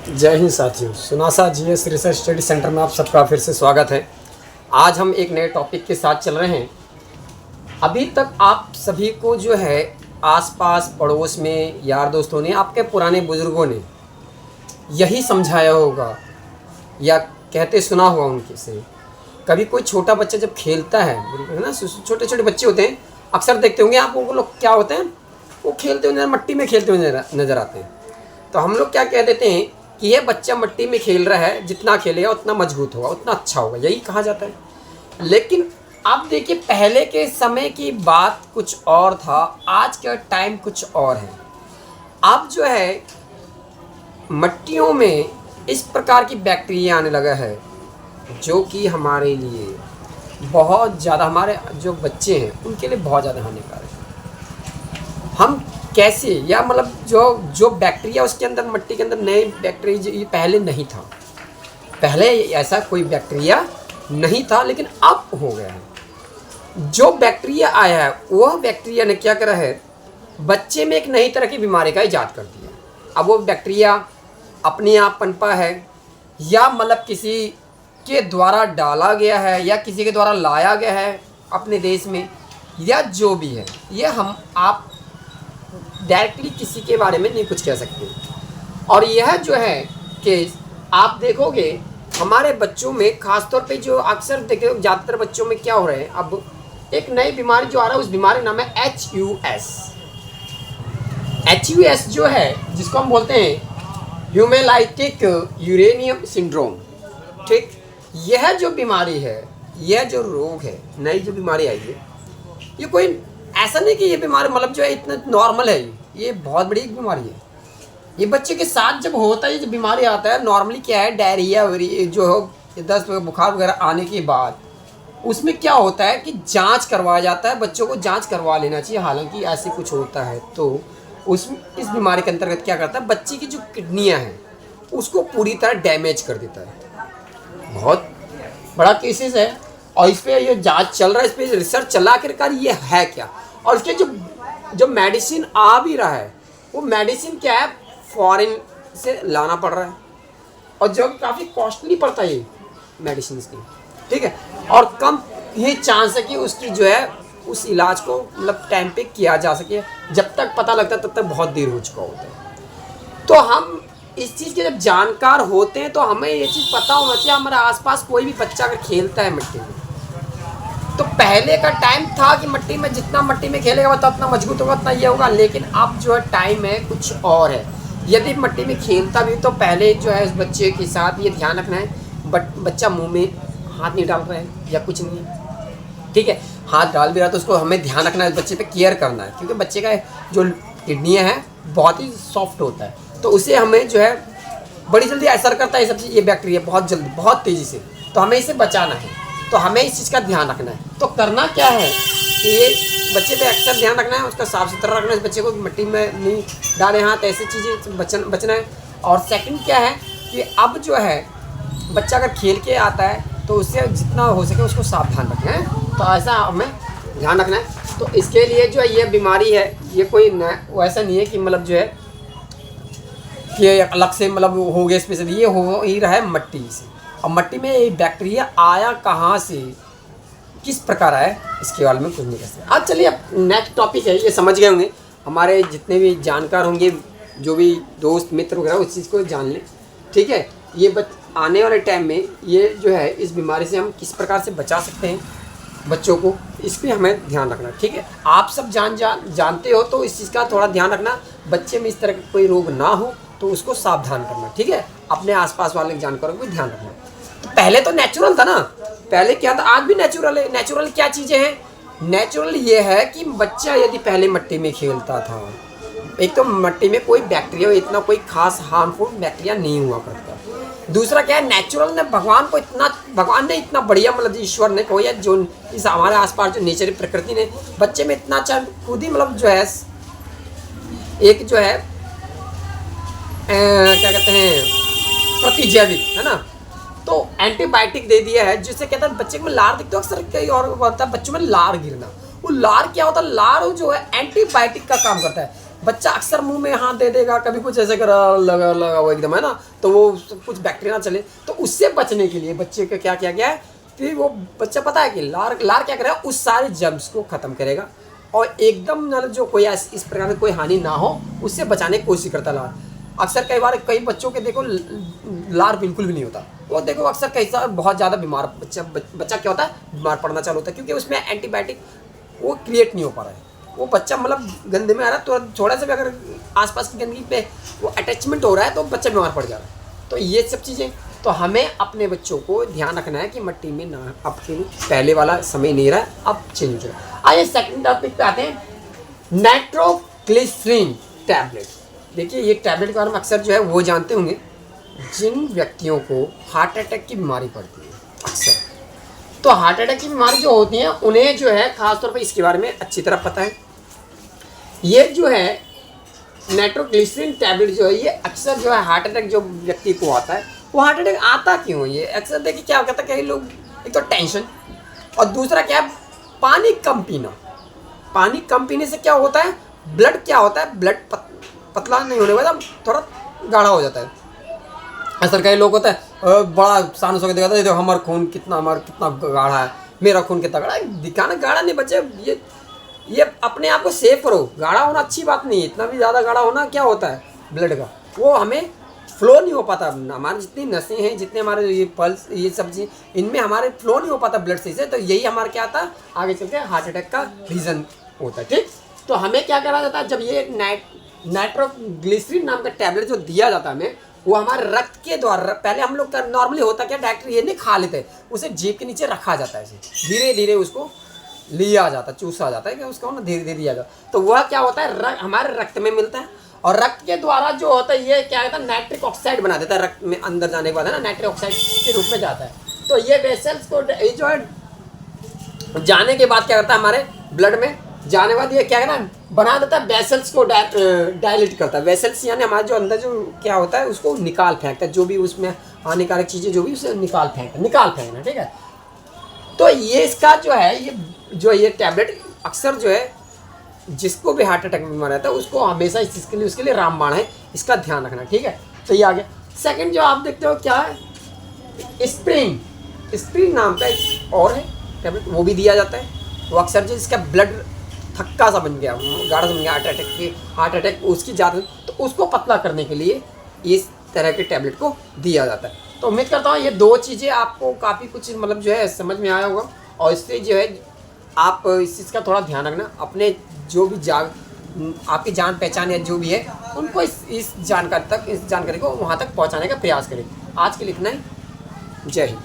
जय हिंद साथियों, सुनासा GS research study centre में आप सबका फिर से स्वागत है। आज हम एक नए टॉपिक के साथ चल रहे हैं। अभी तक आप सभी को जो है आसपास पड़ोस में यार दोस्तों ने, आपके पुराने बुजुर्गों ने यही समझाया होगा या कहते सुना हुआ उनके से। कभी कोई छोटा बच्चा जब खेलता है ना, छोटे छोटे बच्चे होते हैं, अक्सर देखते होंगे आप वो लोग क्या होते हैं, वो खेलते हुए मट्टी में खेलते हुए नज़र आते हैं। तो हम लोग क्या कह देते हैं कि ये बच्चा मट्टी में खेल रहा है, जितना खेलेगा उतना मजबूत होगा, उतना अच्छा होगा, यही कहा जाता है। लेकिन आप देखिए, पहले के समय की बात कुछ और था, आज का टाइम कुछ और है। अब जो है मट्टियों में इस प्रकार की बैक्टीरिया आने लगा है जो कि हमारे लिए बहुत ज़्यादा, हमारे जो बच्चे हैं उनके लिए बहुत ज़्यादा हानिकारक है। हम कैसे, या मतलब जो बैक्टीरिया उसके अंदर, मट्टी के अंदर नए बैक्टीरिया ये पहले नहीं था, पहले ऐसा कोई बैक्टीरिया नहीं था, लेकिन अब हो गया है। जो बैक्टीरिया आया है वह बैक्टीरिया ने क्या करा है, बच्चे में एक नई तरह की बीमारी का इजाद कर दिया। अब वो बैक्टीरिया अपने आप पनपा है या मतलब किसी के द्वारा डाला गया है या किसी के द्वारा लाया गया है अपने देश में, या जो भी है, ये हम आप डायरेक्टली किसी के बारे में नहीं कुछ कह सकते। और यह जो है कि आप देखोगे हमारे बच्चों में, ख़ासतौर पे जो अक्सर देखो ज़्यादातर बच्चों में क्या हो रहा है, अब एक नई बीमारी जो आ रहा है, उस बीमारी नाम है HUS जो है, जिसको हम बोलते हैं ह्यूमेलाइटिक यूरेनियम सिंड्रोम। ठीक, यह जो बीमारी है, यह जो रोग है, नई जो बीमारी आई है, ये कोई ऐसा नहीं कि ये बीमारी मतलब जो है इतना नॉर्मल है, ये बहुत बड़ी एक बीमारी है। ये बच्चे के साथ जब होता है, जब बीमारी आता है, नॉर्मली क्या है, डायरिया जो हो, दस्त बुखार वगैरह आने के बाद उसमें क्या होता है कि जांच करवाया जाता है, बच्चों को जांच करवा लेना चाहिए। हालांकि ऐसे कुछ होता है तो इस बीमारी के अंतर्गत क्या करता है, बच्चे की जो किडनियाँ हैं उसको पूरी तरह डैमेज कर देता है। बहुत बड़ा केसेस है और इस पर ये जांच चल रहा है, इस पर रिसर्च चला, आखिरकार ये है क्या। और इसके जो मेडिसिन आ भी रहा है, वो मेडिसिन क्या है, फॉरेन से लाना पड़ रहा है और जो काफ़ी कॉस्टली पड़ता है ये मेडिसिन की। ठीक है, और कम ही चांस है कि उसकी जो है उस इलाज को मतलब टाइम पे किया जा सके। जब तक पता लगता है तब तक बहुत देर हो चुका होता है। तो हम इस चीज़ के जब जानकार होते हैं तो हमें ये चीज़ पता होना चाहिए, हमारे आसपास कोई भी बच्चा अगर खेलता है मिट्टी में, तो पहले का टाइम था कि मट्टी में जितना मट्टी में खेलेगा उतना मजबूत होगा, उतना ये होगा। लेकिन अब जो है टाइम है कुछ और है। यदि मट्टी में खेलता भी तो पहले जो है उस बच्चे के साथ ये ध्यान रखना है, बच्चा मुंह में हाथ नहीं डाल रहा है या कुछ नहीं है। ठीक है, हाथ डाल भी रहा तो उसको हमें ध्यान रखना है, बच्चे पे केयर करना है, क्योंकि बच्चे का जो किडनियाँ हैं बहुत ही सॉफ्ट होता है, तो उसे हमें जो है बड़ी जल्दी असर करता है ये सब चीज़, ये बैक्टीरिया बहुत जल्दी, बहुत तेज़ी से। तो हमें इसे बचाना है, तो हमें इस चीज़ का ध्यान रखना है। तो करना क्या है कि ये बच्चे पे अक्सर ध्यान रखना है, उसका साफ़ सुथरा रखना है, इस बच्चे को मिट्टी में नहीं डालें हाथ, ऐसी चीज़ें बचना है। और सेकंड क्या है कि अब जो है बच्चा अगर खेल के आता है तो उससे जितना हो सके उसको सावधान रखना है, तो ऐसा हमें ध्यान रखना है। तो इसके लिए जो है ये बीमारी है, ये कोई वैसा नहीं है कि मतलब जो है कि अलग से मतलब हो गया स्पेशल, ये हो ही रहा है मट्टी से। और मट्टी में ये बैक्टीरिया आया कहाँ से, किस प्रकार आया, इसके बारे में कुछ नहीं कह सकते। आज चलिए, अब नेक्स्ट टॉपिक है, ये समझ गए होंगे हमारे जितने भी जानकार होंगे, जो भी दोस्त मित्र वगैरह, उस चीज़ को जान लें। ठीक है, ये आने वाले टाइम में ये जो है इस बीमारी से हम किस प्रकार से बचा सकते हैं बच्चों को, इस पर हमें ध्यान रखना। ठीक है, आप सब जानते हो, तो इस चीज़ का थोड़ा ध्यान रखना, बच्चे में इस तरह का कोई रोग ना हो तो उसको सावधान करना। ठीक है, अपने आसपास वाले जानकारों को भी ध्यान रखना। तो पहले तो नेचुरल था ना, पहले क्या था, आज भी नेचुरल है। नेचुरल क्या चीज़ें हैं, नेचुरल ये है कि बच्चा यदि पहले मट्टी में खेलता था, एक तो मट्टी में कोई बैक्टीरिया, इतना कोई खास हार्मफुल बैक्टीरिया नहीं हुआ करता। दूसरा क्या है, नेचुरल ने भगवान ने इतना बढ़िया, मतलब ईश्वर ने कोई है जो इस हमारे आसपास जो नेचर प्रकृति ने बच्चे में इतना अच्छा खुद ही मतलब जो है एक जो है क्या कहते हैं, प्रतिजैविक है ना, तो एंटीबायोटिक दे दिया है, जिससे कहता है बच्चे में लार दिखते हो अक्सर, कई और होता है बच्चों में लार गिरना। वो लार क्या होता है, लार जो है एंटीबायोटिक का काम करता है। बच्चा अक्सर मुंह में हाथ दे देगा, कभी कुछ ऐसे करा लगा लगा वो एकदम, है ना, तो वो कुछ बैक्टीरिया चले। तो उससे बचने के लिए बच्चे का क्या किया गया है कि वो बच्चा पता है कि लार लार क्या करेगा, उस सारे जर्म्स को ख़त्म करेगा और एकदम मतलब जो कोई इस प्रकार की कोई हानि ना हो उससे बचाने की कोशिश करता है लार। अक्सर कई बार कई बच्चों के देखो लार बिल्कुल भी नहीं होता, वो देखो अक्सर कैसा बहुत ज़्यादा बीमार बच्चा क्या होता है, बीमार पड़ना चालू होता है, क्योंकि उसमें एंटीबायोटिक वो क्रिएट नहीं हो पा रहा है। वो बच्चा मतलब गंदे में आ रहा है, तो थोड़ा सा भी अगर आसपास की गंदगी पे वो अटैचमेंट हो रहा है तो बच्चा बीमार पड़ जा रहा है। तो ये सब चीज़ें तो हमें अपने बच्चों को ध्यान रखना है कि मट्टी में ना, अब पहले वाला समय नहीं रहा, अब चेंज हो रहा है। आइए सेकंड टॉपिक पे आते हैं, नाइट्रोग्लिसरीन टैबलेट। देखिए ये टैबलेट के बारे में अक्सर जो है वो जानते होंगे, जिन व्यक्तियों को हार्ट अटैक की बीमारी पड़ती है अक्सर, तो हार्ट अटैक की बीमारी जो होती है उन्हें जो है खासतौर पर इसके बारे में अच्छी तरह पता है। ये जो है नाइट्रोग्लिसरीन टैबलेट जो है ये अक्सर जो है हार्ट अटैक जो व्यक्ति को आता है, वो हार्ट अटैक आता क्यों है, ये अक्सर देखिए क्या कहता है, कई लोग एक तो टेंशन और दूसरा क्या है, पानी कम पीना। पानी कम पीने से क्या होता है, ब्लड क्या होता है, ब्लड पतला नहीं होने वाला, थोड़ा गाढ़ा हो जाता है। असर कई लोग होता है बड़ा शान सो के दिखाता है, देखो हमारा खून कितना गाढ़ा है, मेरा खून कितना गाढ़ा है। दिखाना गाढ़ा नहीं बच्चे, ये अपने आप को सेव करो। गाढ़ा होना अच्छी बात नहीं है, इतना भी ज़्यादा गाढ़ा होना क्या होता है ब्लड का, वो हमें फ्लो नहीं हो पाता। हमारी जितनी नसें हैं, जितने हमारे ये पल्स, ये सब चीज़, इनमें हमारे फ्लो नहीं हो पाता ब्लड सही से, तो यही हमारा क्या आता है आगे चल के हार्ट अटैक का रीज़न होता है। ठीक, तो हमें क्या करा जाता है, जब ये नाइट्रोग्लिसरीन नाम का टैबलेट जो दिया जाता है हमें, वो हमारे रक्त के द्वारा, पहले हम लोग का नॉर्मली होता क्या, डॉक्टर ये नहीं खा लेते, उसे जीभ के नीचे रखा जाता है, ऐसे धीरे धीरे उसको लिया जाता है, चूसा जाता है कि उसको ना धीरे धीरे लिया जाता है। तो वह क्या होता है, हमारे रक्त में मिलता है और रक्त के द्वारा जो होता है ये क्या होता है, नाइट्रिक ऑक्साइड बना देता है रक्त में, अंदर जाने के बाद है ना नाइट्रिक ऑक्साइड के रूप में जाता है। तो ये वेसल्स को ये जो है जाने के बाद क्या करता है, हमारे ब्लड में जाने के बाद ये क्या है ना बना देता है, वेसल्स को डायलेट करता है। वेसल्स यानी हमारे जो अंदर जो क्या होता है उसको निकाल फेंकता है, जो भी उसमें हानिकारक चीज़ें जो भी उसे निकाल फेंकना। ठीक है, तो ये इसका जो है ये टैबलेट अक्सर जो है जिसको भी हार्ट अटैक में बीमार रहता है उसको हमेशा इस चीज़ के लिए, उसके लिए रामबाण है, इसका ध्यान रखना। ठीक है, तो ये आ गया। सेकंड जो आप देखते हो क्या है, स्प्रिन नाम का एक और है टैबलेट, वो भी दिया जाता है। वो अक्सर जो इसका ब्लड थक्का सा बन गया, गाढ़ा सा बन गया हार्ट अटैक उसकी ज़्यादा, तो उसको पतला करने के लिए इस तरह के टैबलेट को दिया जाता है। तो उम्मीद करता हूँ ये दो चीज़ें आपको काफ़ी कुछ मतलब जो है समझ में आया होगा, और इससे जो है आप इस चीज़ का थोड़ा ध्यान रखना, अपने जो भी आपकी जान पहचान या जो भी है उनको इस जानकारी को वहाँ तक पहुँचाने का प्रयास करें। आज के लिए इतना ही, जय हिंद।